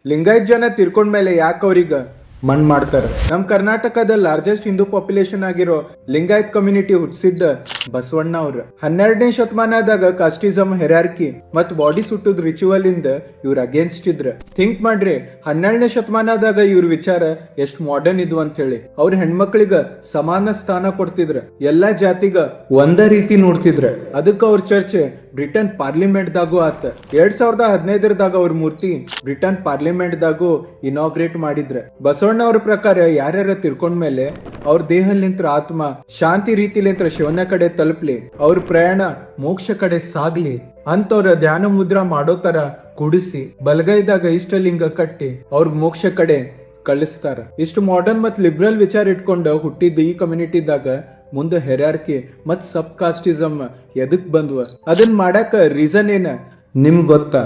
ಲಿಂಗಾಯತ್ ಜನ ತಿರ್ಕೊಂಡ್ಮೇಲೆ ಯಾಕೆ ಅವ್ರೀಗ ಮಣ್ ಮಾಡ್ತಾರ. ನಮ್ ಕರ್ನಾಟಕದ ಲಾರ್ಜೆಸ್ಟ್ ಹಿಂದೂ ಪಾಪ್ಯುಲೇಷನ್ ಆಗಿರೋ ಲಿಂಗಾಯತ್ ಕಮ್ಯುನಿಟಿ ಹುಟ್ಟಿಸಿದ್ದ ಬಸವಣ್ಣ ಅವ್ರ. 12ನೇ ಶತಮಾನದಾಗ ಕಾಸ್ಟಿಸಮ್, ಹೆರಾರ್ಕಿ ಮತ್ ಬಾಡಿ ಸುಟ್ಟುದ್ ರಿಚುವಲ್ ಇಂದ ಇವ್ರ ಅಗೇನ್ಸ್ಟ್ ಇದ್ರ. ಥಿಂಕ್ ಮಾಡ್ರಿ, 12ನೇ ಶತಮಾನದಾಗ ಇವ್ರ ವಿಚಾರ ಎಷ್ಟ್ ಮಾಡರ್ನ್ ಇದ್ವು ಅಂತ ಹೇಳಿ. ಅವ್ರ ಹೆಣ್ಮಕ್ಳಿಗ ಸಮಾನ ಸ್ಥಾನ ಕೊಡ್ತಿದ್ರ, ಎಲ್ಲಾ ಜಾತಿಗ ಒಂದ ರೀತಿ ನೋಡ್ತಿದ್ರ. ಅದಕ್ಕ ಅವ್ರ ಚರ್ಚೆ ಬ್ರಿಟನ್ ಪಾರ್ಲಿಮೆಂಟ್ ದಾಗೂ ಆತ. 2015ದಾಗ ಅವ್ರ ಮೂರ್ತಿ ಬ್ರಿಟನ್ ಪಾರ್ಲಿಮೆಂಟ್ ದಾಗೂ ಇನಾಗ್ರೇಟ್ ಮಾಡಿದ್ರ. ಬಸವಣ್ಣ ಅವ್ರ ಪ್ರಕಾರ ಯಾರ್ಯಾರ ತಿರ್ಕೊಂಡ್ಮೇಲೆ ಅವ್ರ ದೇಹಲಿಂತ್ರ ಆತ್ಮ ಶಾಂತಿ ರೀತಿಲಿಂತ್ರ ಶಿವನ ಕಡೆ ತಲುಪ್ಲಿ, ಅವ್ರ ಪ್ರಯಾಣ ಮೋಕ್ಷ ಕಡೆ ಸಾಗ್ಲಿ ಅಂತವ್ರ ಧ್ಯಾನ ಮುದ್ರಾ ಮಾಡೋ ತರ ಕುಡಿಸಿ ಬಲಗೈದಾಗ ಇಷ್ಟಲಿಂಗ ಕಟ್ಟಿ ಅವ್ರ ಮೋಕ್ಷ ಕಡೆ ಕಳಿಸ್ತಾರ. ಇಷ್ಟು ಮಾಡರ್ನ್ ಮತ್ ಲಿಬ್ರಲ್ ವಿಚಾರ ಇಟ್ಕೊಂಡು ಹುಟ್ಟಿದ್ದ ಈ ಕಮ್ಯುನಿಟಿದಾಗ ಮುಂದೆ ಹೆರಾರ್ಕಿ ಮತ್ ಸಬ್ ಕಾಸ್ಟಿಸಮ್ ಎದಕ್ ಬಂದ್ವ? ಅದನ್ ಮಾಡಾಕ ರೀಸನ್ ಏನ ನಿಮ್ಗ್ ಗೊತ್ತಾ?